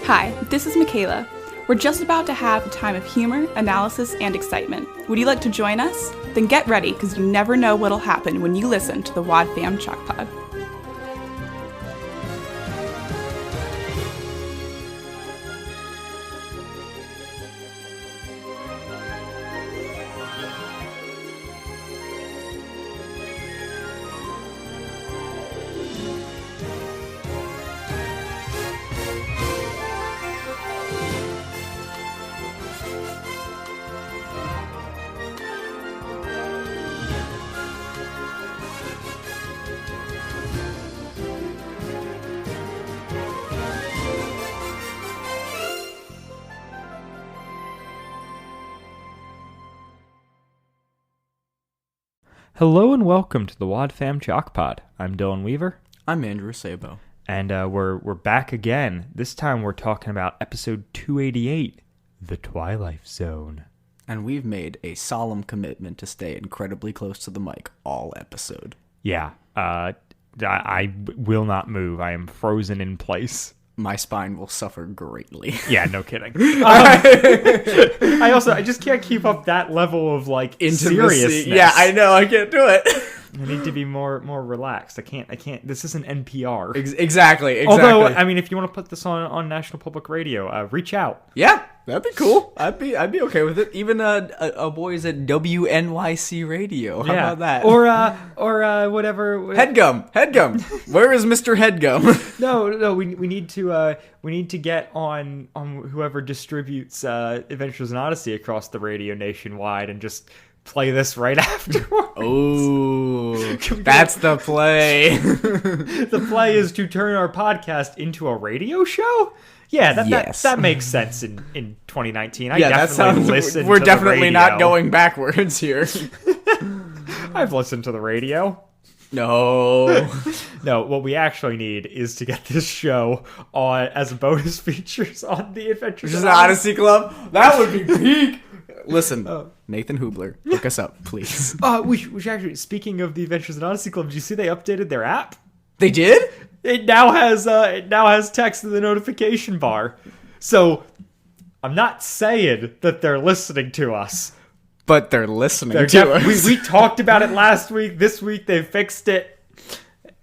Hi, this is Michaela. We're just about to have a time of humor, analysis, and excitement. Would you like to join us? Then get ready, because you never know what'll happen when you listen to the Wad Fam Chalk Pod. Hello and welcome to the Wad Fam Chalk Pod. I'm Dylan Weaver. I'm Andrew Sabo. And we're back again. This time we're talking about episode 288, The Twilife Zone. And we've made a solemn commitment to stay incredibly close to the mic all episode. Yeah, I will not move. I am frozen in place. My spine will suffer greatly. Yeah, no kidding. I just can't keep up that level of seriousness. Yeah, I know. I can't do it. I need to be more relaxed. I can't. This isn't NPR. Exactly. Although, I mean, if you want to put this on National Public Radio, reach out. Yeah, that'd be cool. I'd be okay with it. Even a boys at WNYC Radio. How about that? Or whatever. Headgum. Where is Mr. Headgum? No. We need to get on whoever distributes Adventures in Odyssey across the radio nationwide and just play this right afterwards. Oh, that's the play. The play is to turn our podcast into a radio show. Yeah, that makes sense in 2019. I definitely listen. We're to definitely the not going backwards here. I've listened to the radio. No. What we actually need is to get this show on as bonus features on the Adventures in Odyssey Club. That would be peak. Listen, Nathan Hubler, hook us up, please. We should actually, speaking of the Adventures in Odyssey Club, did you see they updated their app? They did? It now has text in the notification bar. So, I'm not saying that they're listening to us. But they're listening to us. We talked about it last week. This week they fixed it.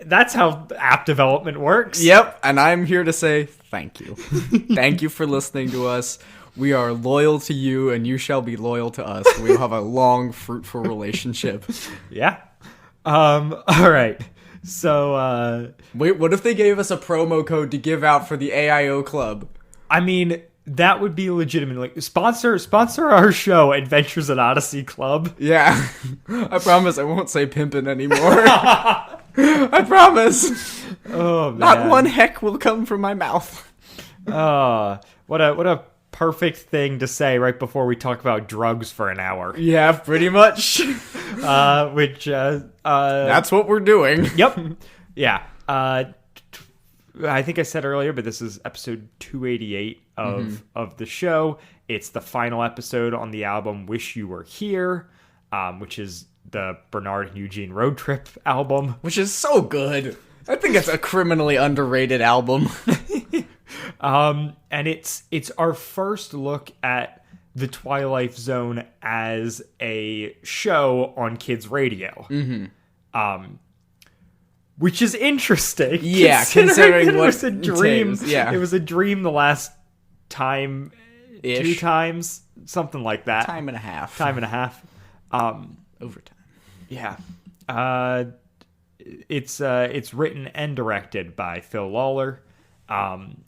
That's how app development works. Yep, and I'm here to say thank you. Thank you for listening to us. We are loyal to you, and you shall be loyal to us. We'll have a long, fruitful relationship. Yeah. All right. So, wait, what if they gave us a promo code to give out for the AIO Club? I mean, that would be legitimate. Like, sponsor our show, Adventures in Odyssey Club. Yeah. I promise I won't say pimpin' anymore. I promise. Oh, man. Not one heck will come from my mouth. What a perfect thing to say right before we talk about drugs for an hour. Yeah, pretty much. That's what we're doing. Yep. Yeah. I think I said earlier, but this is episode 288 of the show. It's the final episode on the album Wish You Were Here, which is the Bernard and Eugene Road Trip album. Which is so good. I think it's a criminally underrated album. And it's our first look at the Twilife Zone as a show on kids radio. Which is interesting. Yeah, considering it was a dream. Yeah. It was a dream the last time, 2 times, something like that. Time and a half. Overtime. Yeah. It's written and directed by Phil Lawler,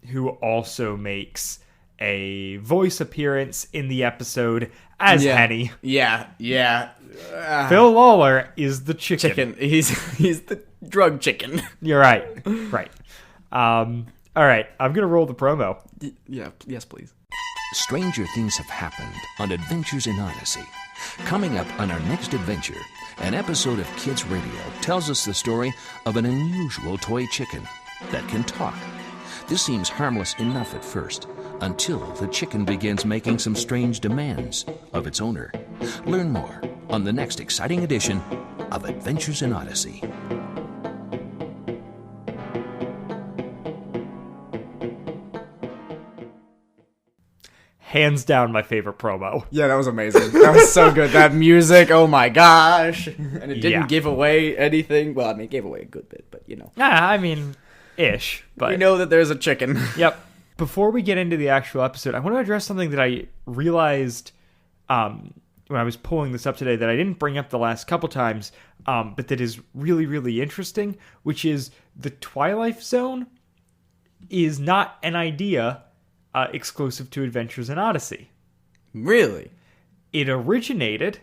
who also makes a voice appearance in the episode as Henny. Yeah. Phil Lawler is the chicken. He's the drug chicken. You're right. All right, I'm gonna roll the promo. Yes, please. Stranger things have happened on Adventures in Odyssey. Coming up on our next adventure, an episode of Kids Radio tells us the story of an unusual toy chicken that can talk. This seems harmless enough at first, until the chicken begins making some strange demands of its owner. Learn more on the next exciting edition of Adventures in Odyssey. hands down my favorite promo. Yeah, that was amazing. That was so good. That music, oh my gosh. And it didn't give away anything. Well, I mean, it gave away a good bit, but you know. I mean, ish. But we know that there's a chicken. Yep. Before we get into the actual episode, I want to address something that I realized when I was pulling this up today that I didn't bring up the last couple times, but that is really, really interesting, which is the Twilife Zone is not an idea exclusive to Adventures in Odyssey. Really? It originated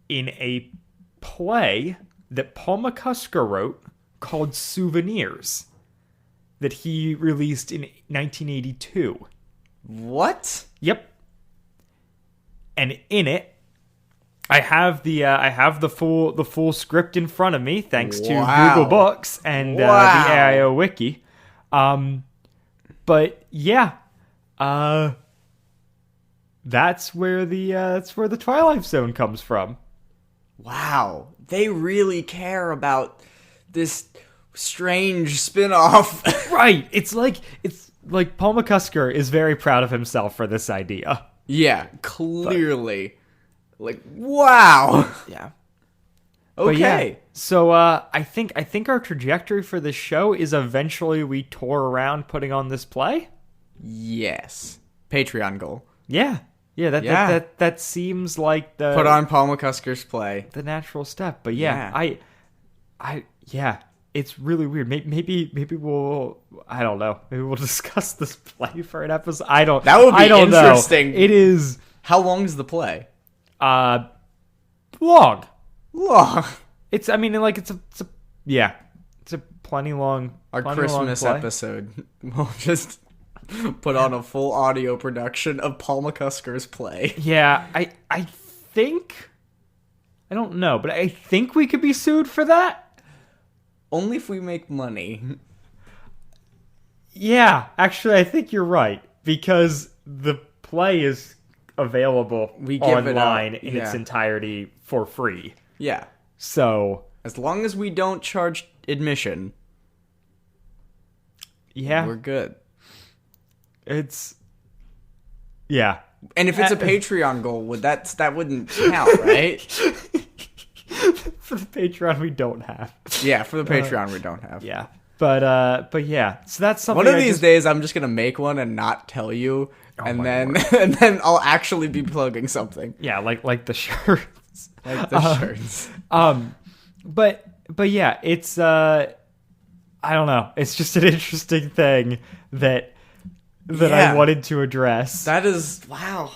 in a play that Paul McCusker wrote called Souvenirs that he released in 1982. What? Yep. And in it, I have the full script in front of me, thanks to Google Books and the AIO Wiki. But yeah, that's where the Twilife Zone comes from. Wow, they really care about this strange spin-off. Right. It's like Paul McCusker is very proud of himself for this idea. Yeah, clearly. Like, wow. Yeah. Okay. Yeah, so I think our trajectory for this show is eventually we tour around putting on this play. Yes. Patreon goal. Yeah. Yeah, that seems like the put on Paul McCusker's play. The natural step. But yeah. It's really weird. Maybe we'll, I don't know. Maybe we'll discuss this play for an episode. That would be interesting. It is. How long is the play? Long. It's a plenty long. Our Christmas episode. We'll just put on a full audio production of Paul McCusker's play. Yeah, I think, I don't know, but I think we could be sued for that. Only if we make money. Yeah, actually, I think you're right, because the play is available online in its entirety for free. Yeah. So, as long as we don't charge admission, we're good. Yeah. And if it's a Patreon goal, that wouldn't count, right? For the Patreon, we don't have. Yeah, for the Patreon, we don't have. Yeah. But yeah. So that's something. One of these days, I'm just going to make one and not tell you. And then I'll actually be plugging something. Yeah, like the shirts. Like the shirts. But yeah, it's I don't know. It's just an interesting thing that I wanted to address. That is wow.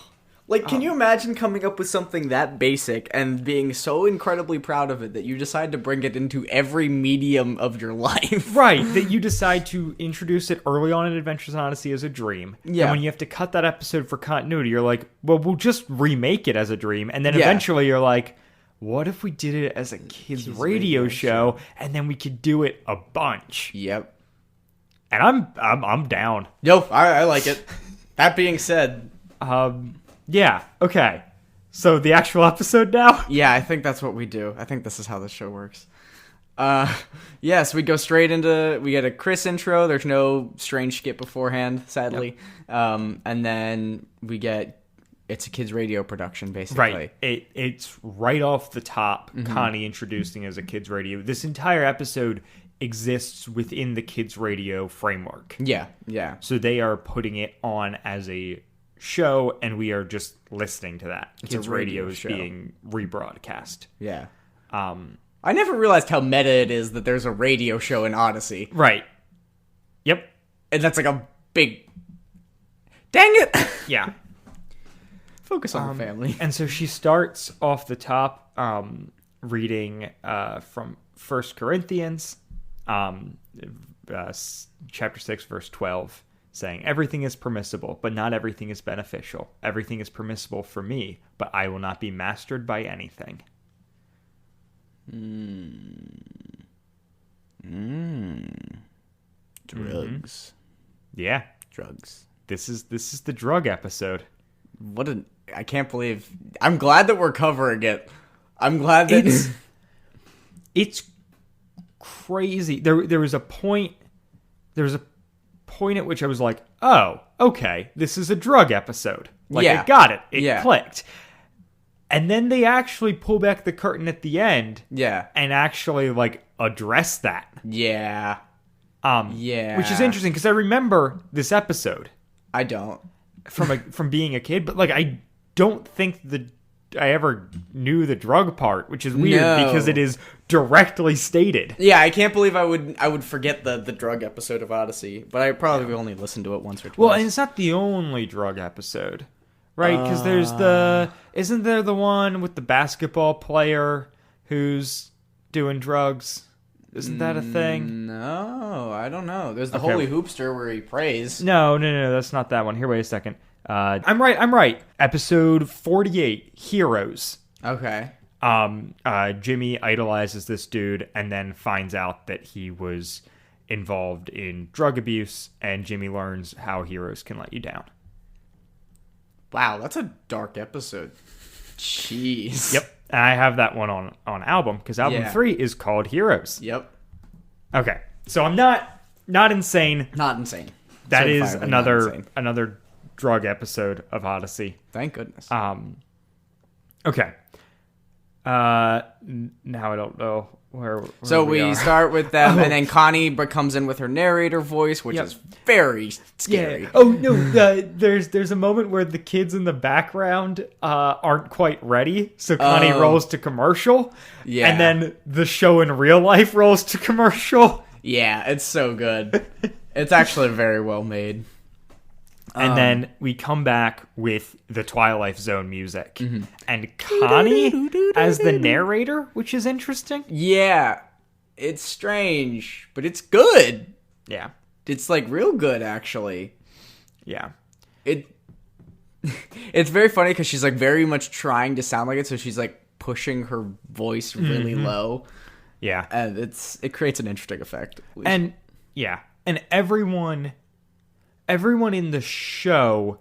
Like, can you imagine coming up with something that basic and being so incredibly proud of it that you decide to bring it into every medium of your life? Right, that you decide to introduce it early on in Adventures in Odyssey as a dream. Yeah. And when you have to cut that episode for continuity, you're like, well, we'll just remake it as a dream. And then eventually you're like, what if we did it as a kids radio show and then we could do it a bunch? Yep. And I'm down. Yo, I like it. That being said, yeah, okay. So the actual episode now? Yeah, I think that's what we do. I think this is how this show works. Yes, we go straight into, we get a Chris intro. There's no strange skit beforehand, sadly. Yep. And then we get, it's a kids radio production, basically. Right. It's right off the top, Connie introducing as a kids radio. This entire episode exists within the kids radio framework. Yeah. So they are putting it on as a show, and we are just listening to that. Kids radio is being rebroadcast. Yeah. I never realized how meta it is that there's a radio show in Odyssey. Right. Yep. And that's like a big... Dang it! Yeah. Focus on the family. And so she starts off the top reading from 1 Corinthians, chapter 6, verse 12. Saying, everything is permissible, but not everything is beneficial. Everything is permissible for me, but I will not be mastered by anything. Drugs. Yeah. Drugs. This is the drug episode. I can't believe... I'm glad that we're covering it. I'm glad that... It's crazy. There was a point at which I was like, oh, okay, this is a drug episode. Like, Yeah. I got it. It Yeah. clicked. And then they actually pull back the curtain at the end Yeah. and actually, like, address that. Yeah. Yeah. Which is interesting, because I remember this episode I don't. from being a kid, but, like, I don't think I ever knew the drug part, which is weird No. because it is directly stated. Yeah, I can't believe I would forget the drug episode of Odyssey, but I probably only listened to it once or twice. Well, and it's not the only drug episode, right? Because there's isn't there the one with the basketball player who's doing drugs? Isn't that a thing? No, I don't know. There's the Holy Hoopster where he prays. No, that's not that one. Here, wait a second. I'm right. Episode 48, Heroes. Okay. Jimmy idolizes this dude and then finds out that he was involved in drug abuse, and Jimmy learns how heroes can let you down. Wow, that's a dark episode. Jeez. Yep. And I have that one on album, because album 3 is called Heroes. Yep. Okay. So I'm not insane. Not insane. That is Certifiably not insane. another drug episode of Odyssey. Thank goodness. Okay. Now I don't know where so we we are. start with them, and then Connie comes in with her narrator voice, which is very scary. Yeah. Oh no! There's a moment where the kids in the background aren't quite ready, so Connie rolls to commercial. Yeah. And then the show in real life rolls to commercial. Yeah, it's so good. It's actually very well made. And then we come back with the Twilife Zone music. And Connie as the narrator, which is interesting. Yeah, it's strange, but it's good. Yeah. It's like real good, actually. Yeah. It's very funny because she's like very much trying to sound like it, so she's like pushing her voice really low, Yeah. and it creates an interesting effect. And yeah. And everyone in the show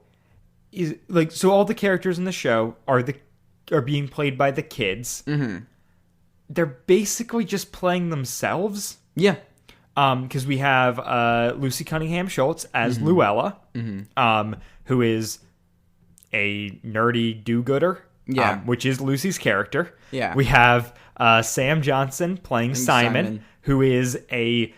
is like, so all the characters in the show are being played by the kids. Mm-hmm. They're basically just playing themselves. Yeah. Because we have Lucy Cunningham Schultz as Luella, who is a nerdy do-gooder, which is Lucy's character. Yeah. We have Sam Johnson playing Simon, who is a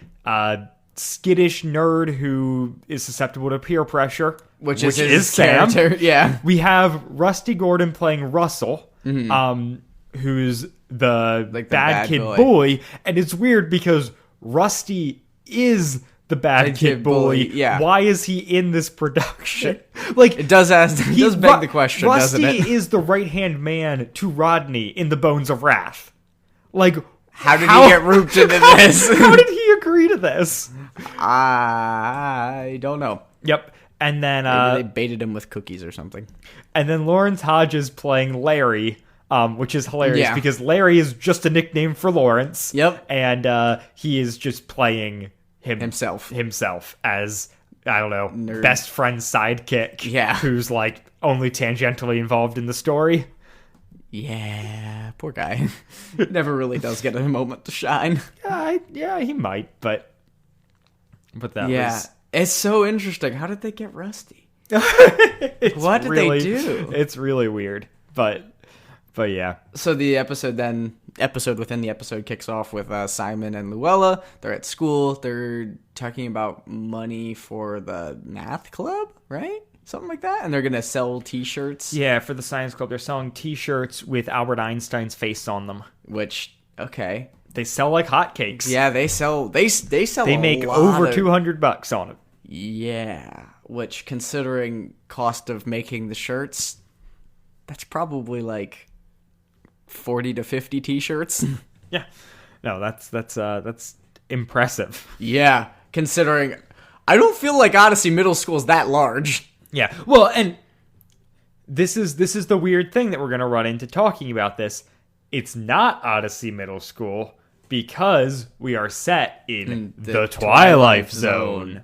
skittish nerd who is susceptible to peer pressure, which is his Sam. Character. Yeah. We have Rusty Gordon playing Russell, who's the bad kid bully. And it's weird because Rusty is the bad kid bully. Yeah. Why is he in this production? Like, it does beg the question, Rusty doesn't it? is the right-hand man to Rodney in The Bones of Wrath. Like, how did he get roped into this? How did he agree to this? I don't know. Yep. And then maybe they baited him with cookies or something. And then Lawrence Hodges playing Larry, which is hilarious because Larry is just a nickname for Lawrence. Yep. And he is just playing himself as, I don't know, nerd. Best friend sidekick. Yeah. Who's like only tangentially involved in the story. Yeah, poor guy. Never really does get a moment to shine. Yeah, he might, but that was... It's so interesting. How did they get Rusty? What did they do? It's really weird, but yeah. So the episode within the episode kicks off with Simon and Luella. They're at school. They're talking about money for the math club, right? Something like that. And they're going to sell t-shirts. Yeah, for the science club. They're selling t-shirts with Albert Einstein's face on them. Which, okay. They sell like hotcakes. Yeah, they sell They make over $200 on it. Yeah, which, considering cost of making the shirts, that's probably like 40 to 50 t-shirts. Yeah. No, that's impressive. Yeah, considering I don't feel like Odyssey Middle School is that large. Yeah. Well, and this is the weird thing that we're going to run into talking about this. It's not Odyssey Middle School because we are set in the Twilife Zone.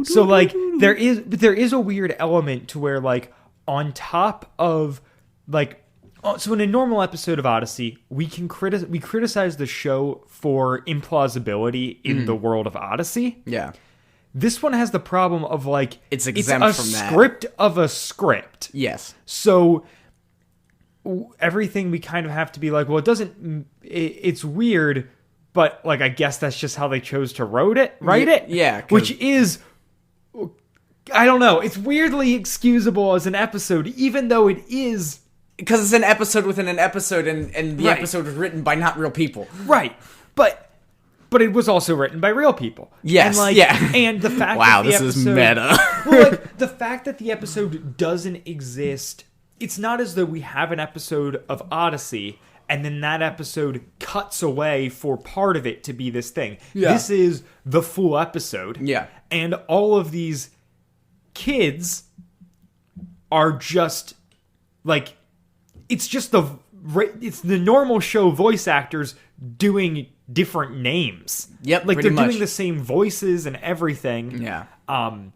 So like there is a weird element to where like on top of like so in a normal episode of Odyssey we criticize the show for implausibility in the world of Odyssey. Yeah. This one has the problem of like It's exempt from that. Script of a script. Yes. So everything we kind of have to be like, well, it's weird, but like I guess that's just how they chose to write it. Yeah, which is, I don't know. It's weirdly excusable as an episode, even though it is. Because it's an episode within an episode, and the Right. episode was written by not real people. Right. But it was also written by real people. Yes, And yeah. And the fact Wow, that the this episode, is meta. well, like, the fact that the episode doesn't exist, it's not as though we have an episode of Odyssey, and then that episode cuts away for part of it to be this thing. Yeah. This is the full episode. Yeah. And all of these kids are just, like, it's the normal show voice actors doing different names. Yep, like pretty they're much. doing the same voices and everything. Yeah. And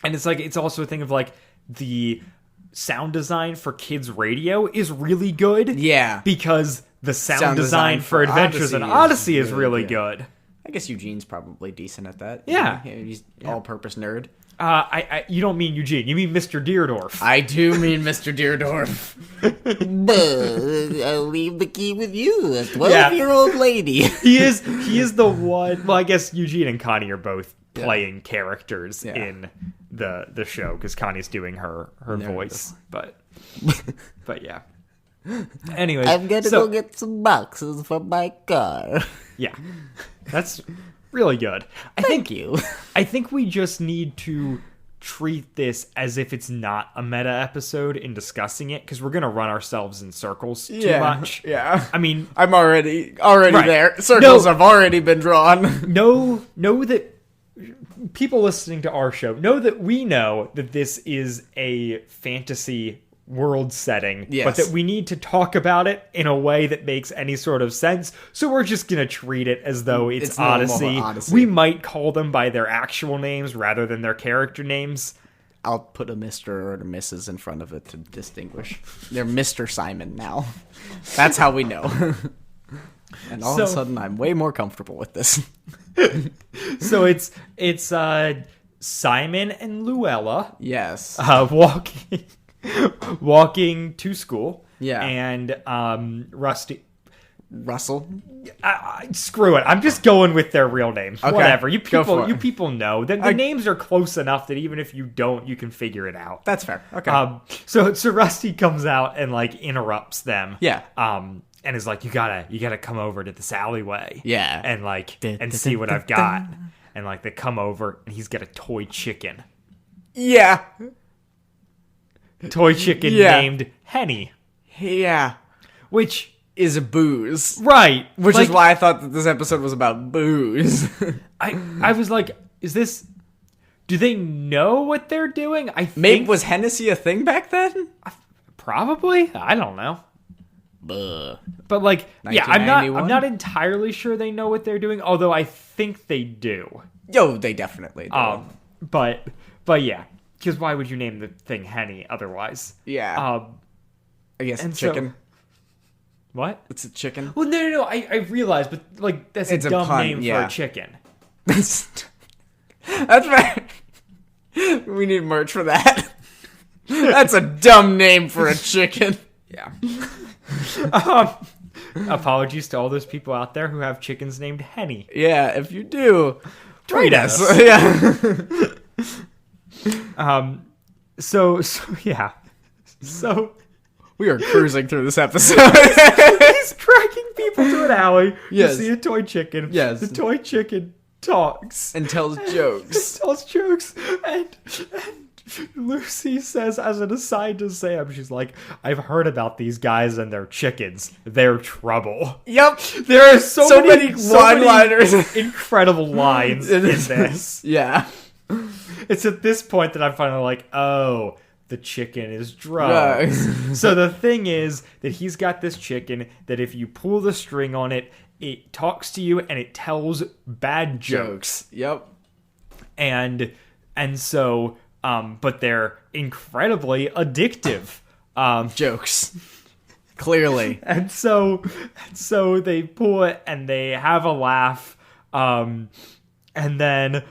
it's like it's also a thing of like the sound design for kids radio is really good. Yeah. Because the sound design for Adventures in Odyssey is really good. I guess Eugene's probably decent at that. Yeah. He's all-purpose nerd. You don't mean Eugene. You mean Mr. Deerdorf. I do mean Mr. Deerdorf. I'll leave the key with you, a 12-year-old lady. He is the one. Well, I guess Eugene and Connie are both playing characters in the show because Connie's doing her voice. But yeah. Anyways, I'm gonna go get some boxes from my car. Yeah, that's really good. Thank you. I think we just need to treat this as if it's not a meta episode in discussing it because we're gonna run ourselves in circles too much. Yeah. I mean, I'm already Right. there. Circles have already been drawn. know that people listening to our show know that we know that this is a fantasy world setting, Yes. but that we need to talk about it in a way that makes any sort of sense. So we're just going to treat it as though it's normal Odyssey. Odyssey. We might call them by their actual names rather than their character names. I'll put a Mr. or a Mrs. in front of it to distinguish. They're Mr. Simon now. That's how we know. And all of a sudden, I'm way more comfortable with this. So it's Simon and Luella Yes. walking to school. Yeah. And Rusty. Russell. Screw it. I'm just going with their real names. Okay, Whatever. go for it. You people know. The names are close enough that even if you don't, you can figure it out. That's fair. Okay. So Rusty comes out and like interrupts them. Yeah. And is like, you gotta come over to this alleyway. Yeah. And like and see what I've got. And like they come over and he's got a toy chicken. Yeah. Toy chicken named Henny. Yeah. Which Is a booze. right. Which like, is why I thought that this episode was about booze. I was like, do they know what they're doing? I Maybe think was Hennessy a thing back then? probably. I don't know. Buh. But like, yeah, I'm 1991? not entirely sure they know what they're doing, although I think they do. Yo, they definitely do. But yeah, because why would you name the thing Henny otherwise? Yeah. I guess and so- chicken. What? It's a chicken. Well, no. I realized, but like that's It's a a dumb pun, name yeah. for a chicken. That's right. We need merch for that. That's a dumb name for a chicken. Yeah. Apologies to all those people out there who have chickens named Henny. Yeah, if you do, Tweet us. Yeah. So yeah. So We are cruising through this episode. he's tracking people to an alley Yes. to see a toy chicken. Yes. The toy chicken talks. And tells jokes. Tells jokes. And Lucy says, as an aside to Sam, she's like, I've heard about these guys and their chickens. They're trouble. Yep. There are so many one-liners. incredible lines in this. Yeah. It's at this point that I'm finally like, oh, the chicken is drugs. So the thing is that he's got this chicken that if you pull the string on it, it talks to you and it tells bad jokes. Yep. And so, but they're incredibly addictive. Jokes. Clearly. And so they pull it and they have a laugh. And then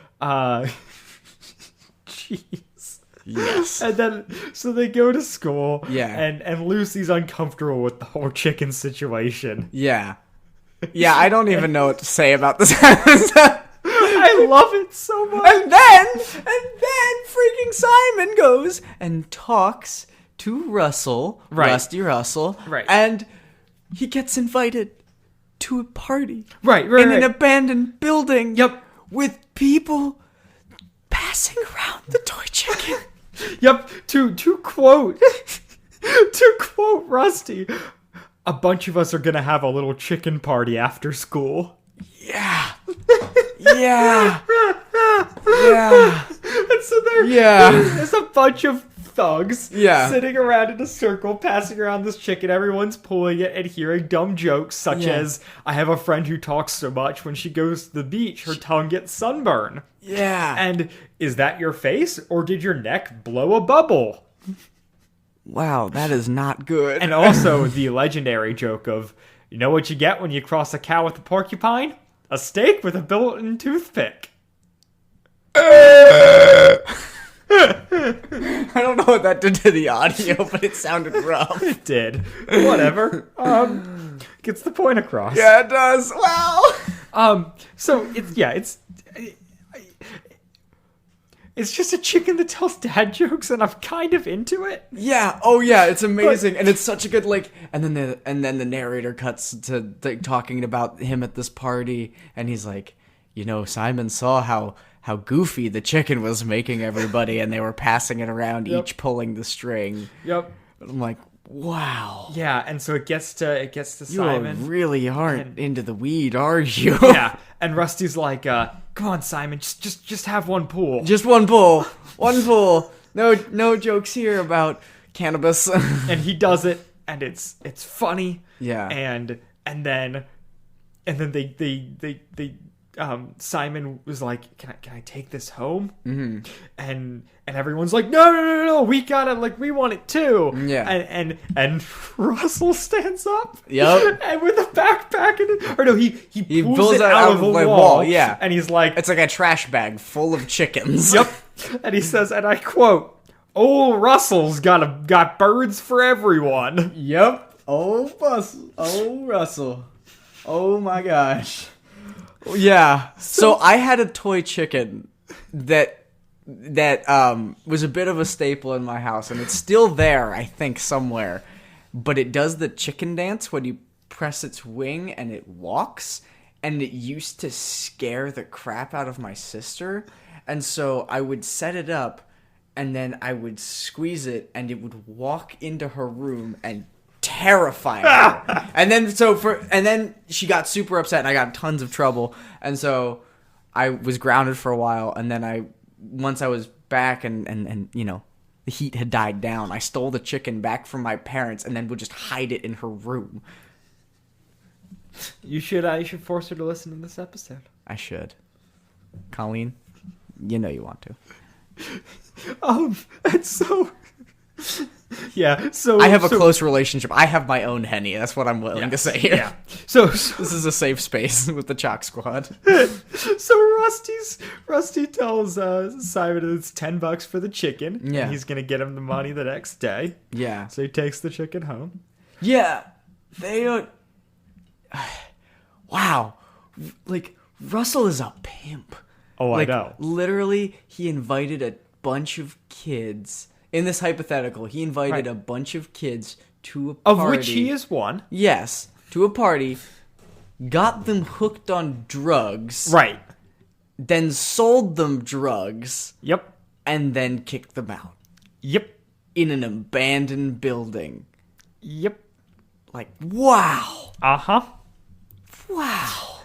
Jeez. Yes. And then, so they go to school. Yeah. And Lucy's uncomfortable with the whole chicken situation. Yeah. Yeah, I don't even know what to say about this. I love it so much. And then freaking Simon goes and talks to Russell, Right. Rusty Russell, Right. and he gets invited to a party. Right. In an abandoned building. Yep. With people passing around the toy chicken. Yep. To quote Rusty, a bunch of us are gonna have a little chicken party after school. Yeah. Yeah. Yeah. And so there's a bunch of thugs sitting around in a circle, passing around this chicken. Everyone's pulling it and hearing dumb jokes such as, I have a friend who talks so much when she goes to the beach, her tongue gets sunburn. Yeah. And is that your face or did your neck blow a bubble? Wow, that is not good. And also the legendary joke of, you know what you get when you cross a cow with a porcupine? A steak with a built-in toothpick. I don't know what that did to the audio, but it sounded rough. It did. Whatever. Gets the point across. Yeah, it does. Wow. So it's just a chicken that tells dad jokes, and I'm kind of into it. Yeah. Oh, yeah. It's amazing, and it's such a good And then the narrator cuts to talking about him at this party, and he's like, Simon saw how goofy the chicken was making everybody, and they were passing it around, each pulling the string. Yep. I'm like, wow. Yeah, and so it gets to Simon. You really aren't into the weed, are you? Yeah, and Rusty's like, "Come on, Simon, just have one pull." Just one pull. One pull. No jokes here about cannabis. And he does it, and it's funny. Yeah. And then they Simon was like, "Can I take this home?" Mm-hmm. And everyone's like, "No, we got it. Like, we want it too." Yeah. And Russell stands up. Yep. And with a backpack he pulls it out of the wall. Yeah. And he's like, it's like a trash bag full of chickens. "Yep." And he says, and I quote, "Old Russell's got birds for everyone." Yep. Oh, Russell. Oh my gosh. Yeah. So I had a toy chicken that was a bit of a staple in my house, and it's still there, I think, somewhere. But it does the chicken dance when you press its wing and it walks, and it used to scare the crap out of my sister. And so I would set it up, and then I would squeeze it, and it would walk into her room and terrify her. And then she got super upset, and I got tons of trouble. And so I was grounded for a while, and then once I was back and the heat had died down, I stole the chicken back from my parents and then would just hide it in her room. You should force her to listen to this episode. I should. Colleen, you know you want to. It's so... Yeah, so... I have a close relationship. I have my own Henny. That's what I'm willing to say here. Yeah. So this is a safe space with the Chalk Squad. So Rusty tells Simon it's $10 for the chicken. Yeah. And he's going to get him the money the next day. Yeah. So he takes the chicken home. Yeah. They don't... Wow. Like, Russell is a pimp. Oh, I know. Literally, he invited a bunch of kids... In this hypothetical, he invited a bunch of kids to a party. Of which he is one. Yes, to a party, got them hooked on drugs. Right. Then sold them drugs. Yep. And then kicked them out. Yep. In an abandoned building. Yep. Like, wow. Uh-huh. Wow.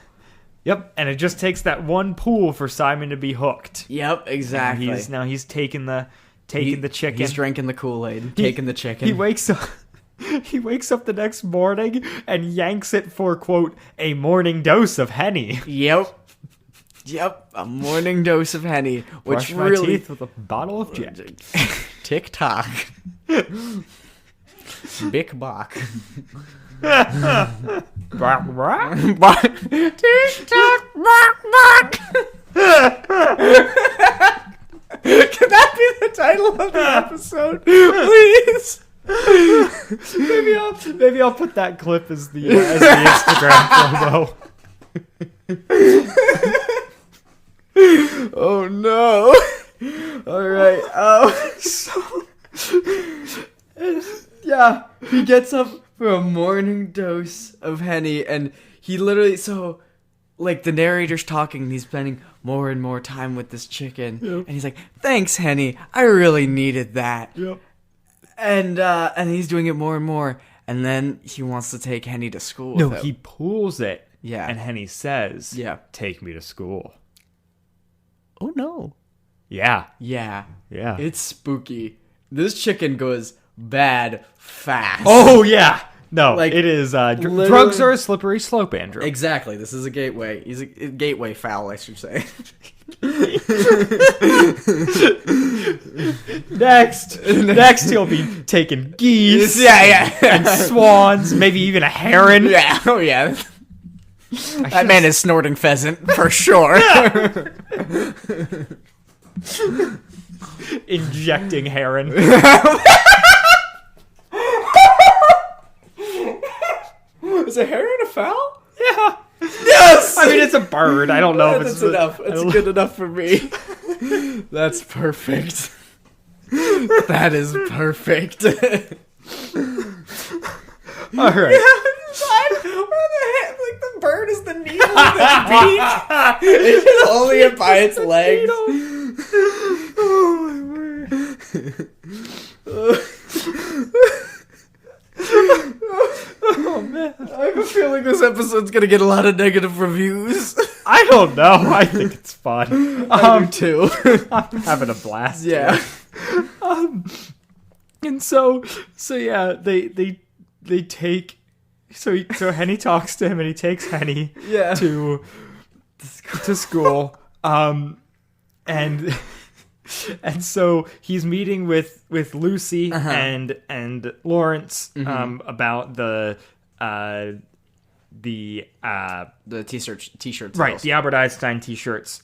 Yep, and it just takes that one pull for Simon to be hooked. Yep, exactly. And he's taking the chicken. He's drinking the Kool-Aid, taking the chicken. He wakes up the next morning and yanks it for, quote, a morning dose of Henny. Yep, a morning dose of Henny. Which Brush my teeth with a bottle of Jack. TikTok. Big Bok. TikTok, TikTok, Bok. Can that be the title of the episode? Please. Maybe I'll put that clip as the Instagram promo. Oh no. All right. Yeah, he gets up for a morning dose of Henny, and he literally, the narrator's talking, and he's spending more and more time with this chicken, and he's like, "Thanks, Henny, I really needed that." Yep. And he's doing it more and more, and then he wants to take Henny to school. No, with him. he pulls it. Yeah. And Henny says, Yeah. "Take me to school." Oh no. Yeah. Yeah. Yeah. It's spooky. This chicken goes bad fast. Oh yeah. No, Like, it is. literally- Drugs are a slippery slope, Andrew. Exactly. This is a gateway. He's a gateway foul, I should say. Next, he'll be taking geese. Yeah. And swans, maybe even a heron. Yeah. Oh yeah. That man is snorting pheasant for sure. Injecting heron. Is a heron a foul? Yeah. Yes. I mean, it's a bird. I don't know if That's it's enough. It's good enough for me. That's perfect. That is perfect. All right. The bird is the needle in the beak. It's just holding it by its legs. Oh my word. Oh man. I have a feeling this episode's gonna get a lot of negative reviews. I don't know. I think it's fun. I do too. I'm having a blast. Yeah. And so yeah, they take. So Henny talks to him, and he takes Henny Yeah. to school. And so he's meeting with Lucy and Lawrence about the t-shirt right, sales. the Albert Einstein t-shirts.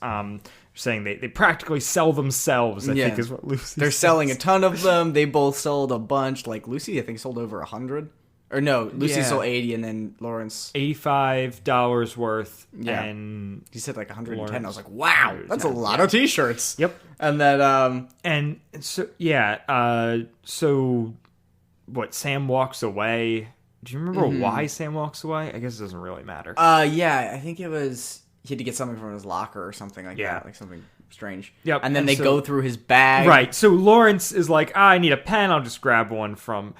Saying they practically sell themselves, I think is what Lucy They're says. selling a ton of them. They both sold a bunch. Like Lucy, I think, sold over 100. Or no, Lucy sold 80, and then Lawrence, $85 worth. Yeah. And he said like 110. Lawrence, I was like, wow, that's a lot of t-shirts. Yep. And then And so yeah, so what? Sam walks away. Do you remember why Sam walks away? I guess it doesn't really matter. yeah, I think it was he had to get something from his locker or something like that, like something strange. Yep. And then And they so- go through his bag. Right. So Lawrence is like, I need a pen. I'll just grab one from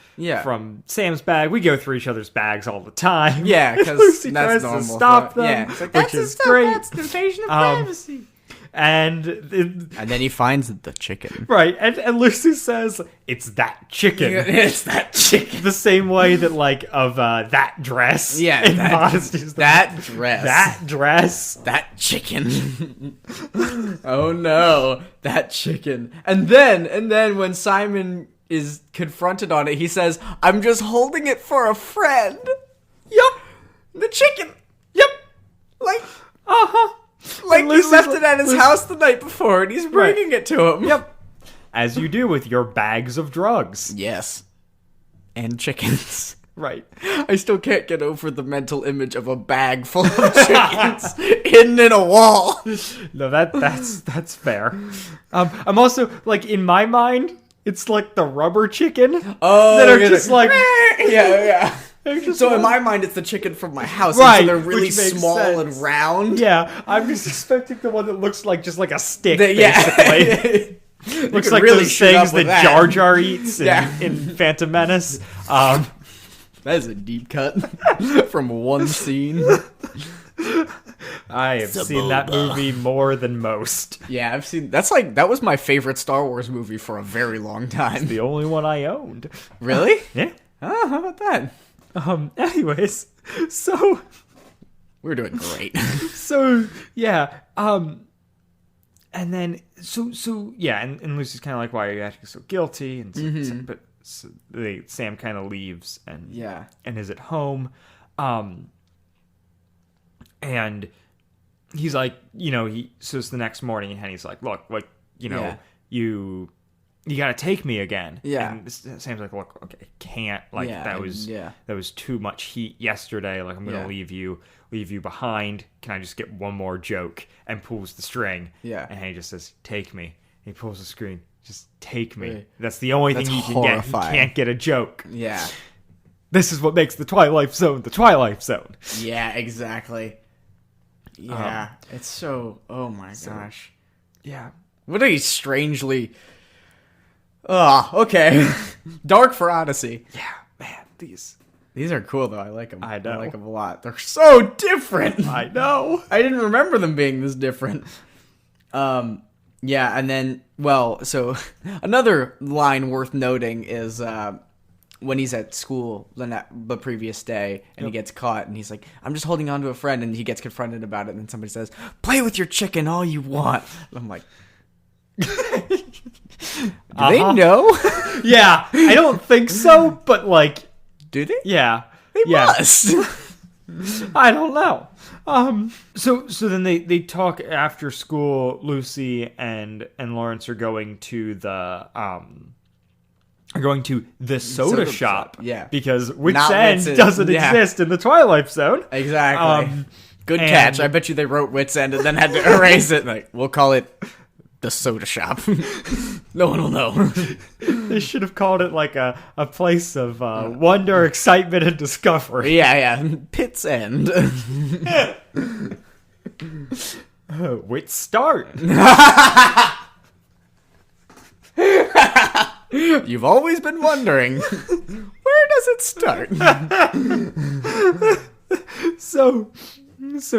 Sam's bag. We go through each other's bags all the time. Yeah, because Lucy that's tries normal. to stop them, Yeah, it's like, which that's is stuff, great. That's the invasion of privacy. And then he finds the chicken. right, and Lucy says, "It's that chicken." It's that chicken. The same way that of that dress. Yeah, in that- Modesty's that dress. That dress. That chicken. Oh no, that chicken. And then when Simon is confronted on it, he says, "I'm just holding it for a friend." Yup. The chicken. Yep. Like, Like he Lucy's left like- it at his house the night before, and he's bringing it to him. Yep. As you do with your bags of drugs. Yes. And chickens. Right. I still can't get over the mental image of a bag full of chickens hidden in a wall. No, that's fair. I'm also in my mind, it's like the rubber chicken that are just like yeah. they're just So like- in my mind, it's the chicken from my house. Right, And so they're really which makes small sense. and round. Yeah, I'm just expecting the one that looks like just like a stick, Yeah. basically. Looks could like really those shoot up things with that that. Jar Jar eats in, Yeah. in Phantom Menace. That is a deep cut from one scene. I have seen that movie more than most. Yeah, I've seen. That was my favorite Star Wars movie for a very long time. The only one I owned. Really? Yeah. Oh, how about that? Anyways, so We're doing great. yeah. And then yeah, and Lucy's kind of like, why are you acting so guilty? And but Sam kind of leaves and Yeah. and is at home, and he's like, so it's the next morning, and he's like, look, like, Yeah. you gotta take me again. Yeah. And Sam's like, look, okay, I can't. Like, Yeah, that was too much heat yesterday. Like, I'm gonna leave you behind. Can I just get one more joke? And pulls the string. Yeah. And he just says, take me. He pulls the screen. Just take me. Right. That's the only thing That's you can horrifying. get. You can't get a joke. Yeah. This is what makes the Twilife Zone the Twilife Zone. Yeah, exactly. Yeah. It's so... Oh, my gosh. Yeah. What a strangely... okay. Dark for Odyssey. Yeah, man, these are cool, though. I like them. I know. I like them a lot. They're so different. I know. I didn't remember them being this different. Yeah, and then, so another line worth noting is when he's at school the previous day, and he gets caught, and he's like, I'm just holding on to a friend, and he gets confronted about it, and then somebody says, play with your chicken all you want. And I'm like... Do they know? Yeah, I don't think so, but like, Do they? yeah, They must. I don't know. So then they talk after school. Lucy and Lawrence are going to the soda shop. Yeah. Because Wits Not End Wits' doesn't yeah. exist in the Twilife Zone. Exactly. Good and- catch. I bet you they wrote Wits End and then had to erase it. Like, we'll call it the soda shop. No one will know. They should have called it like a place of wonder, excitement, and discovery. Yeah. Pit's End. Wits start. You've always been wondering, where does it start? So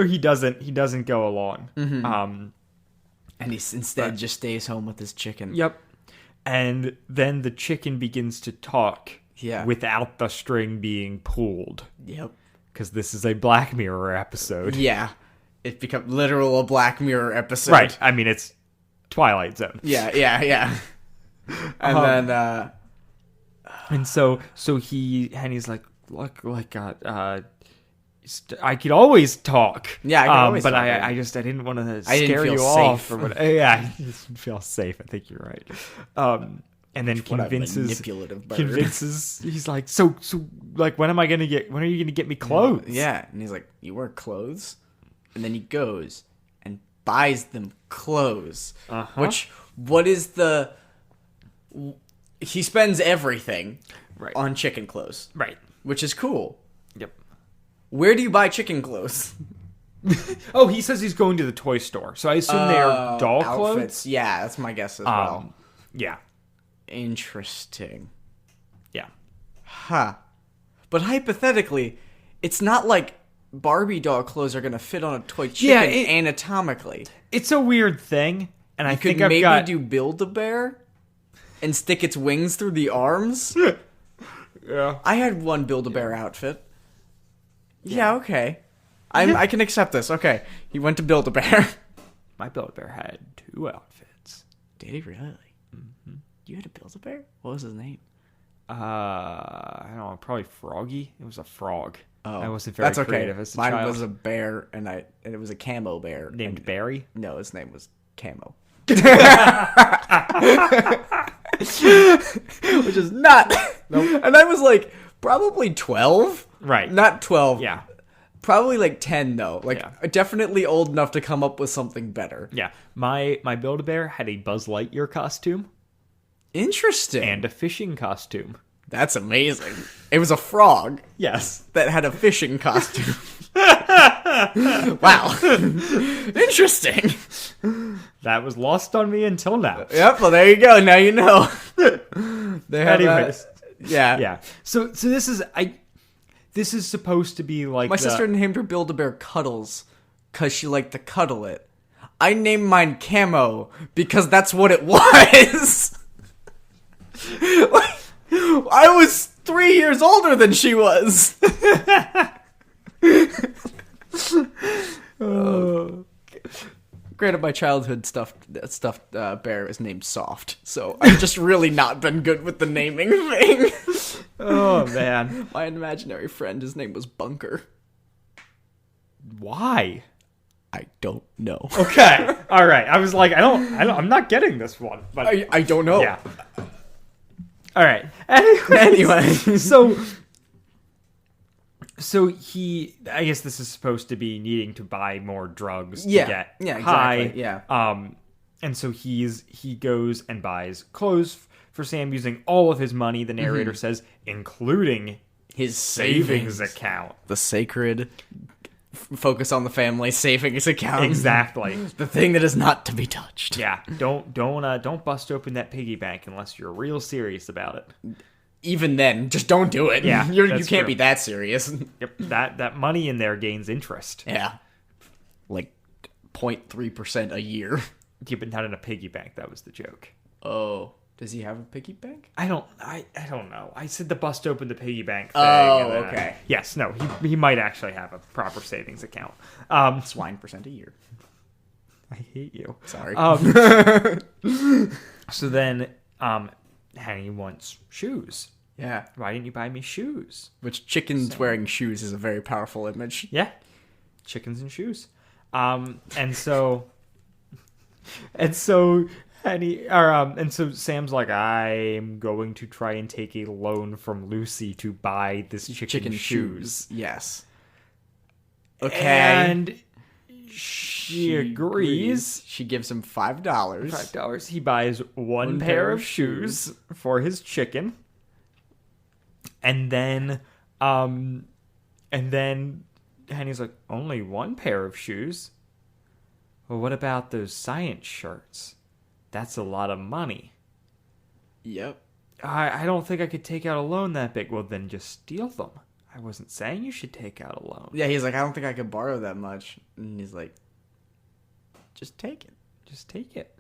he doesn't go along. And he instead just stays home with his chicken. Yep. And then the chicken begins to talk. Yeah. Without the string being pulled. Yep. Because this is a Black Mirror episode. Yeah. It becomes literal a Black Mirror episode. Right. I mean, it's Twilight Zone. Yeah. And then, And so he's like, look, I could always talk. Yeah, I could always but talk. I didn't want to I didn't scare feel you safe. off. Or what, yeah, I didn't feel safe. I think you're right. And then what a manipulative bird. he's like, so like, when are you gonna get me clothes? Yeah. And he's like, you wear clothes? And then he goes and buys them clothes. What is the... He spends everything on chicken clothes. Right. Which is cool. Yep. Where do you buy chicken clothes? Oh, he says he's going to the toy store, so I assume they are doll clothes. Outfits. Yeah, that's my guess as well. Yeah. Interesting. Yeah. Huh. But hypothetically, it's not like Barbie doll clothes are going to fit on a toy chicken anatomically. It's a weird thing, and I Could think I've do Build-A-Bear and stick its wings through the arms? Yeah. I had one Build-A-Bear outfit. Yeah, okay. I can accept this. Okay. He went to Build-A-Bear. My Build-A-Bear had 2 outfits. Did he really? Mm-hmm. You had a Build-A-Bear? What was his name? I don't know, probably Froggy. It was a frog. Oh, I wasn't very that's okay. creative as a Mine child. was a bear, and it was a camo bear. Named Barry? No, his name was Camo. Which is not... Nope. And I was like, probably 12? Right. Not 12. Yeah. Probably like 10, though. Like, definitely old enough to come up with something better. Yeah. My Build-A-Bear had a Buzz Lightyear costume. Interesting. And a fishing costume. That's amazing. It was a frog Yes. that had a fishing costume. Wow. Interesting. That was lost on me until now. Yep, well, there you go. Now you know. They have Anyways. Yeah. Yeah. So this is supposed to be like My sister named her Build-A-Bear Cuddles because she liked to cuddle it. I named mine Camo because that's what it was. I was 3 years older than she was. Granted, my childhood stuffed bear is named Soft, so I've just really not been good with the naming thing. Oh, man. My imaginary friend, his name was Bunker. Why? I don't know. Okay. All right. I was like, I'm not getting this one. But I don't know. yeah. All right. Anyway. So he, I guess this is supposed to be needing to buy more drugs to get high. Exactly. Yeah. And so he goes and buys clothes for Sam using all of his money, the narrator says, including His savings account. The sacred focus on the family savings account. Exactly. The thing that is not to be touched. Yeah. Don't bust open that piggy bank unless you're real serious about it. Even then, just don't do it. Yeah, you that's can't true. be that serious. Yep. That money in there gains interest. Yeah. Like 0.3% a year. Yeah, but not in a piggy bank. That was the joke. Oh. Does he have a piggy bank? I don't know. I said the bust open the piggy bank thing. Oh, and then okay. Yes, no, he might actually have a proper savings account. Swine percent a year. I hate you. Sorry. So then, Henny wants shoes. Yeah. Why didn't you buy me shoes? Which chickens wearing shoes is a very powerful image. Yeah, chickens and shoes. And so Henny, and so Sam's like, I'm going to try and take a loan from Lucy to buy this chicken shoes. Yes. Okay. And she agrees. She gives him $5. $5. He buys one pair of shoes for his chicken. And then Henny's like, only one pair of shoes? Well, what about those science shirts? That's a lot of money. Yep. I don't think I could take out a loan that big. Well, then just steal them. I wasn't saying you should take out a loan. Yeah, he's like, I don't think I could borrow that much. And he's like, just take it. Just take it.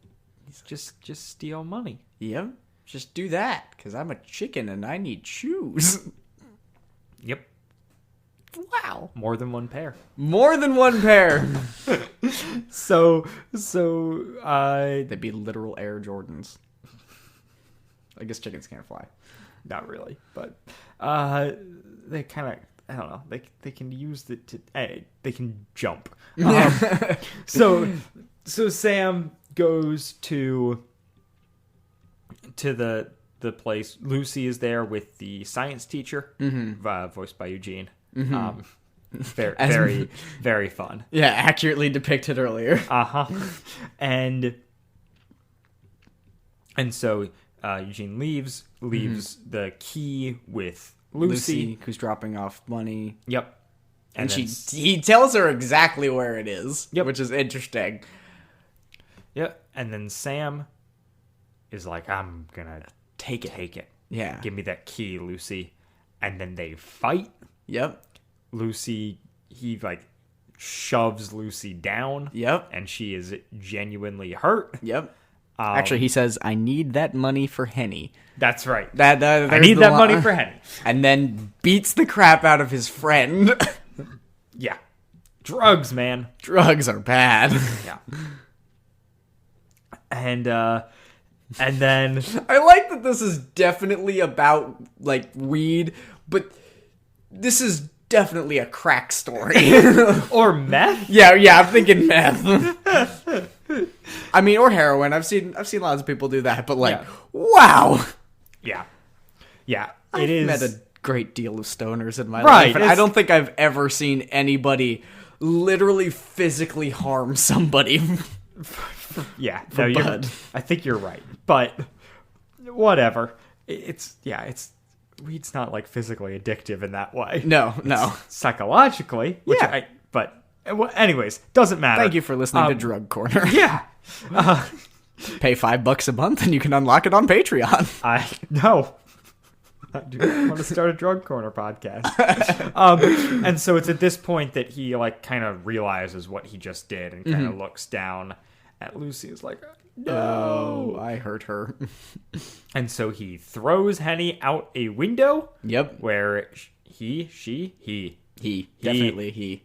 Just steal money. Yep. Just do that, because I'm a chicken and I need shoes. Yep. Wow. More than one pair. More than one pair. So They'd be literal Air Jordans. I guess chickens can't fly. not really, but they kind of, I don't know, they can use they can jump. So Sam goes to the place. Lucy is there with the science teacher, voiced by Eugene. Very very fun. Yeah, accurately depicted earlier. And so Eugene leaves the key with Lucy, who's dropping off money. Yep. And then he tells her exactly where it is, Yep. which is interesting. Yep. And then Sam is like, I'm gonna take it. Yeah. Give me that key, Lucy. And then they fight. Yep. Lucy, he like shoves Lucy down. Yep. And she is genuinely hurt. Yep. Actually, he says, I need that money for Henny. That's right. I need that money for Henny. And then beats the crap out of his friend. Yeah. Drugs, man. Drugs are bad. Yeah. And then I like that this is definitely about, like, weed, but this is definitely a crack story. or meth. Yeah, I'm thinking meth. I mean, or heroin. I've seen lots of people do that, but like, wow. Yeah. Yeah. I've It is. met a great deal of stoners in my Right, life, and I don't think I've ever seen anybody literally physically harm somebody. Yeah. for bud. I think you're right. But whatever. It's weed's not like physically addictive in that way. No. Psychologically. Which Yeah. Well, anyways, doesn't matter. Thank you for listening to Drug Corner. Yeah. Pay $5 a month and you can unlock it on Patreon. No. I do not want to start a Drug Corner podcast. And so it's at this point that he like kind of realizes what he just did and kind of looks down at Lucy. Is like, no, I hurt her. And so he throws Henny out a window. Yep. Where he. Definitely he.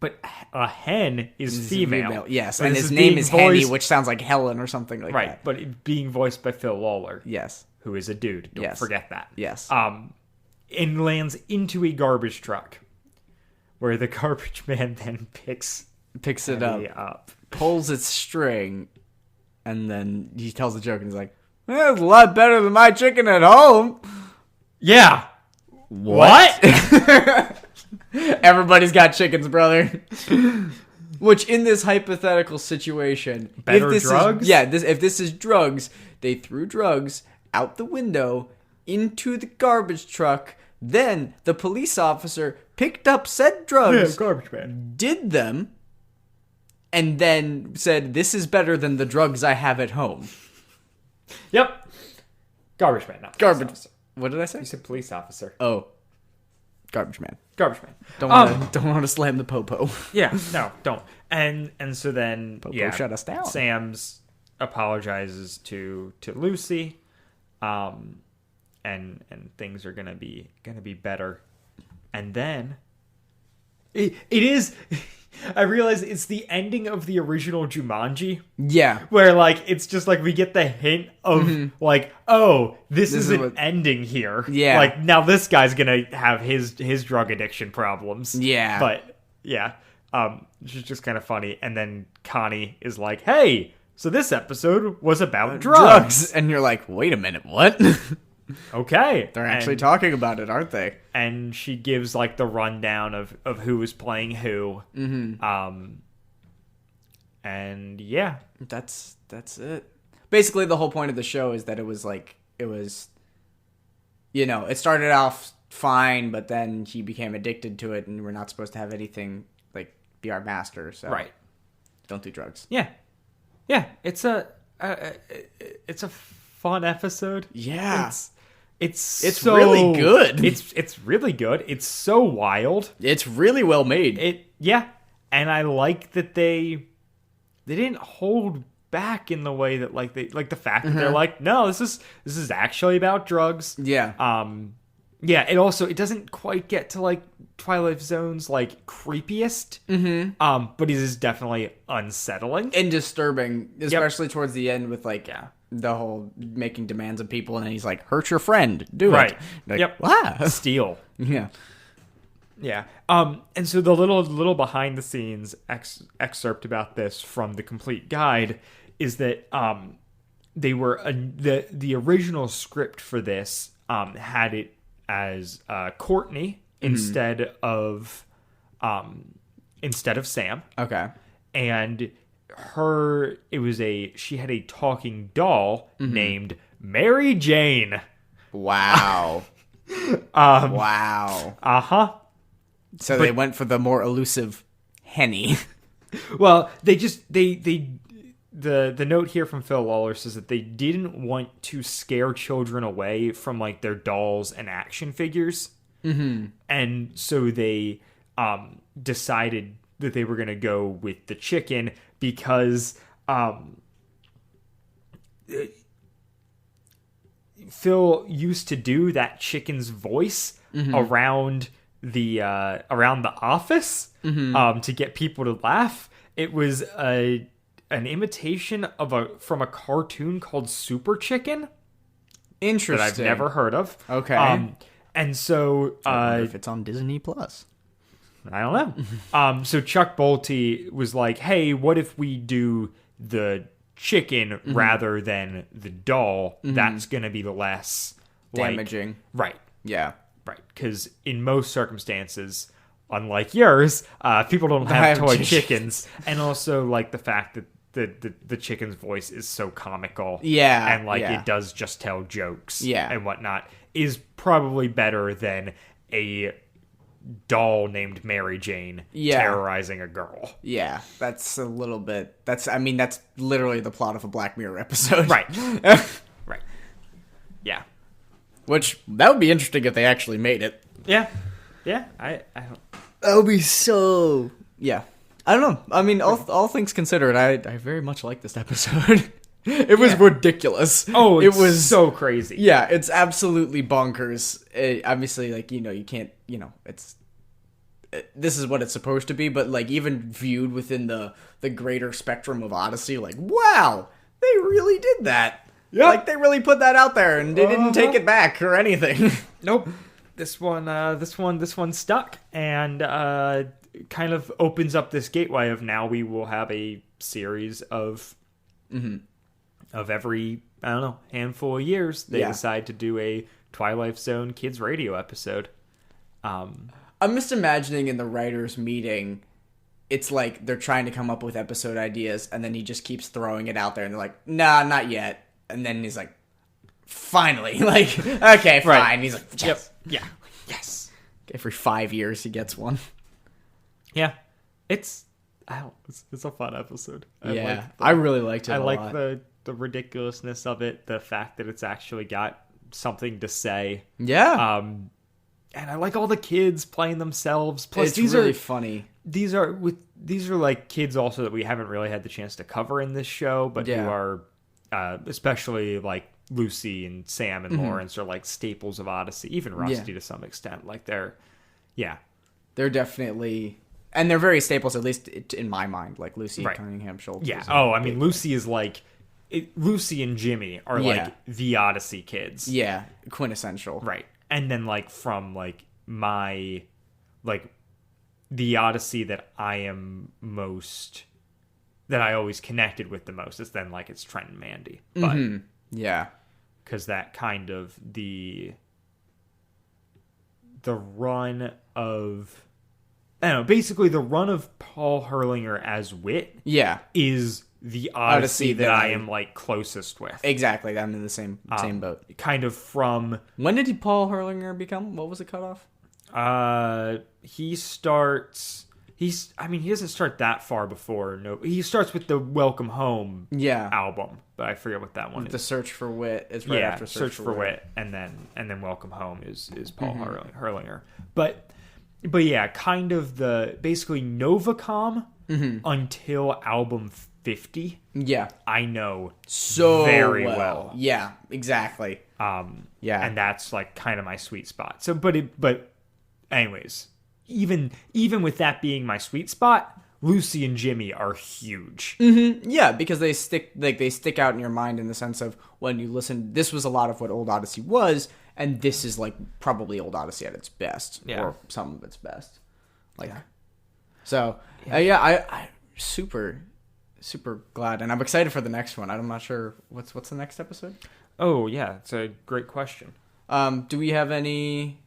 But a hen is female. Yes, But and this his is name being is Henny, voiced- which sounds like Helen or something like Right, that. but it being voiced by Phil Lawler. Yes. Who is a dude. Don't Yes. forget that. Yes. And lands into a garbage truck, where the garbage man then picks picks it Heavy up, pulls its string, and then he tells the joke, and he's like, "It's a lot better than my chicken at home." Yeah. What? Everybody's got chickens, brother. Which, in this hypothetical situation, Better if this drugs? if this is drugs, they threw drugs out the window into the garbage truck. Then the police officer picked up said drugs, garbage man. did them, and then said, "This is better than the drugs I have at home." Yep. Garbage man, not police Garbage. officer. What did I say? You said police officer. Oh, garbage man. Garbage man. Don't want to slam the popo. Yeah, no, don't. And so then Popo shut us down. Sam's apologizes to Lucy, and things are gonna be better. And then it is. I realize it's the ending of the original Jumanji. Yeah. Where, like, it's just, like, we get the hint of, like, oh, this is an what- ending here. Yeah. Like, now this guy's gonna have his drug addiction problems. Yeah. But, yeah. Which is just kind of funny. And then Connie is like, hey, so this episode was about drugs. And you're like, wait a minute, what? Okay. They're actually And- talking about it, aren't they? And she gives, like, the rundown of who was playing who. And, yeah. That's it. Basically, the whole point of the show is that it was, it started off fine, but then he became addicted to it, and we're not supposed to have anything, like, be our master, so. Right. Don't do drugs. Yeah. Yeah. It's a fun episode. Yeah. It's so, really good. It's really good. It's so wild. It's really well made. Yeah. And I like that they didn't hold back in the way that the fact that they're like, no, this is actually about drugs. Yeah. Yeah, it doesn't quite get to like Twilife Zone's like creepiest. But it is definitely unsettling. And disturbing, especially towards the end with the whole making demands of people, and then he's like, hurt your friend, do Right. it. Like, Yep. Wow. Steal. Yeah. Yeah. And so the little behind the scenes excerpt about this from the complete guide is that they were the original script for this had it as Courtney instead of Sam. Okay. And she had a talking doll named Mary Jane. Wow. Wow. Uh-huh. So they went for the more elusive Henny. Well, the note here from Phil Lawler says that they didn't want to scare children away from like their dolls and action figures. And so they decided that they were going to go with the chicken because Phil used to do that chicken's voice around the office to get people to laugh. It was an imitation from a cartoon called Super Chicken Interesting. that I've never heard of. Okay. And so I wonder if it's on Disney Plus. I don't know. So Chuck Bolte was like, hey, what if we do the chicken rather than the doll? That's going to be less Damaging. Right. Yeah. Right. Because in most circumstances, unlike yours, people don't have toy chickens. And also like the fact that the chicken's voice is so comical. Yeah. And it does just tell jokes. Yeah. And whatnot is probably better than a doll named Mary Jane terrorizing a girl. Yeah. That's a little bit... That's literally the plot of a Black Mirror episode. Right. Right. Yeah. Which, that would be interesting if they actually made it. Yeah. Yeah. I don't... That would be so... Yeah. I don't know. I mean, all things considered, I very much like this episode. It was ridiculous. Oh, it was so crazy. Yeah, it's absolutely bonkers. Obviously, you can't, this is what it's supposed to be, but, even viewed within the greater spectrum of Odyssey, wow, they really did that. Yeah. They really put that out there, and they didn't take it back or anything. Nope. This one stuck, and kind of opens up this gateway of now we will have a series of every, I don't know, handful of years they decide to do a Twilife Zone kids radio episode. I'm just imagining in the writers' meeting, it's like they're trying to come up with episode ideas, and then he just keeps throwing it out there, and they're like, nah, not yet. And then he's like, finally. Like, okay, fine. Right. He's like, yes. Yep. Yeah. Yes. Every 5 years he gets one. Yeah. It's a fun episode. I really liked it I a like lot. the ridiculousness of it, the fact that it's actually got something to say. Yeah. And I like all the kids playing themselves. Plus, it's these really are funny. These are like kids also that we haven't really had the chance to cover in this show, but who are especially like Lucy and Sam and Lawrence are like staples of Odyssey, even Rusty to some extent. Like they're definitely, and they're very staples, at least in my mind. Like Lucy Cunningham Schultz. Yeah. Oh, I mean, Lucy is like Lucy and Jimmy are like the Odyssey kids. Yeah, quintessential. Right. And then like from like my like the Odyssey that I am most that I always connected with the most is then like it's Trent and Mandy. But yeah, because that kind of the run of I don't know, basically the run of Paul Hurlinger as Wit is the Odyssey that I am like closest with. Exactly. I'm in the same boat. Kind of from when did Paul Hurlinger become? What was the cutoff? He starts. He doesn't start that far before. No, he starts with the Welcome Home album, but I forget what that one is. The Search for Wit is right after Search for Wit, and then Welcome Home is Paul Hurlinger. But yeah, kind of the basically Novacom until album 50. Yeah, I know so very well. Yeah, exactly. And that's like kind of my sweet spot. So, but anyways, even with that being my sweet spot, Lucy and Jimmy are huge. Yeah, because they stick out in your mind in the sense of when you listen. This was a lot of what Old Odyssey was, and this is like probably Old Odyssey at its best, or some of its best. I super glad, and I'm excited for the next one. I'm not sure what's the next episode. Oh yeah, it's a great question. Do we have any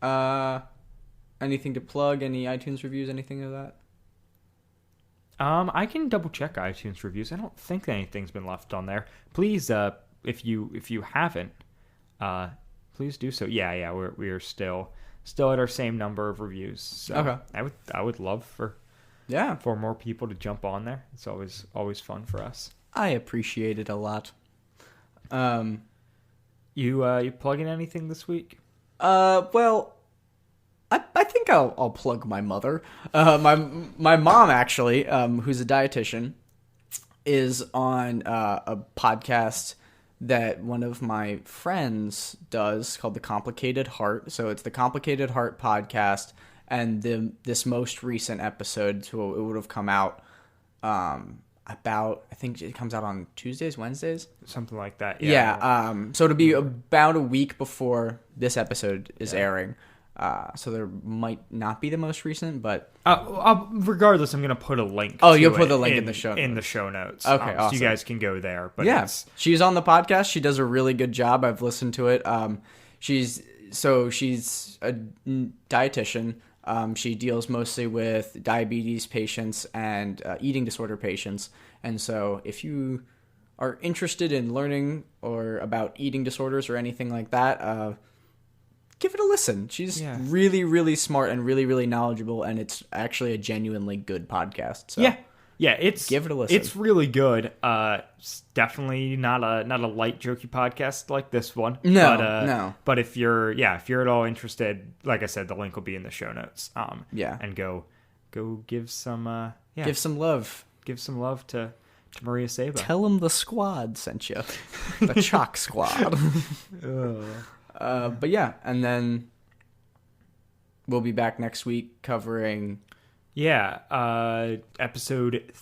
anything to plug? Any iTunes reviews? Anything of that? I can double check iTunes reviews. I don't think anything's been left on there. Please, if you haven't, please do so. Yeah, we are still at our same number of reviews. So okay. I would love for more people to jump on there. It's always fun for us. I appreciate it a lot. You plugging anything this week? Well, I think I'll plug my mother. My mom actually, who's a dietitian, is on a podcast that one of my friends does called The Complicated Heart. So it's the Complicated Heart podcast, and this most recent episode, so it would have come out about, I think it comes out on Tuesdays, Wednesdays, something like that. So it'll be about a week before this episode is airing. So there might not be the most recent, but regardless, I'm gonna put a link. Oh, you'll put the link in the show notes. In the show notes. Okay, awesome. So you guys can go there. But she's on the podcast. She does a really good job. I've listened to it. She's a dietitian. She deals mostly with diabetes patients and eating disorder patients. And so if you are interested in learning or about eating disorders or anything like that, give it a listen. She's really, really smart and really, really knowledgeable, and it's actually a genuinely good podcast. So give it a listen. It's really good. It's definitely not a light, jokey podcast like this one. No. But if you're at all interested, like I said, the link will be in the show notes. And go give some give some love. Give some love to Maria Saba. Tell them the squad sent you. The Chalk Squad. But yeah, and then we'll be back next week covering episode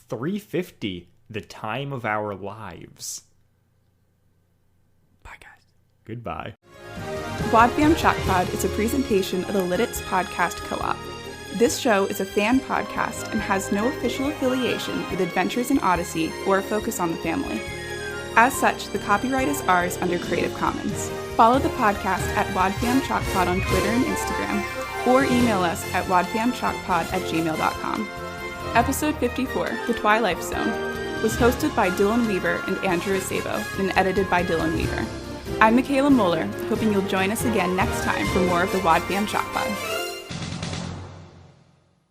350, The Time of Our Lives. Bye guys. Goodbye. Wad Fam Chat Pod is a presentation of the Lidditz Podcast Co-op. This show is a fan podcast and has no official affiliation with Adventures in Odyssey or a focus on the family. As such, the copyright is ours under Creative Commons. Follow the podcast at wadfamchalkpod on Twitter and Instagram, or email us at wadfamchalkpod@gmail.com. Episode 54, The Twilife Zone, was hosted by Dylan Weaver and Andrew Acebo and edited by Dylan Weaver. I'm Michaela Muller, hoping you'll join us again next time for more of the Wad Fam Chalk Pod.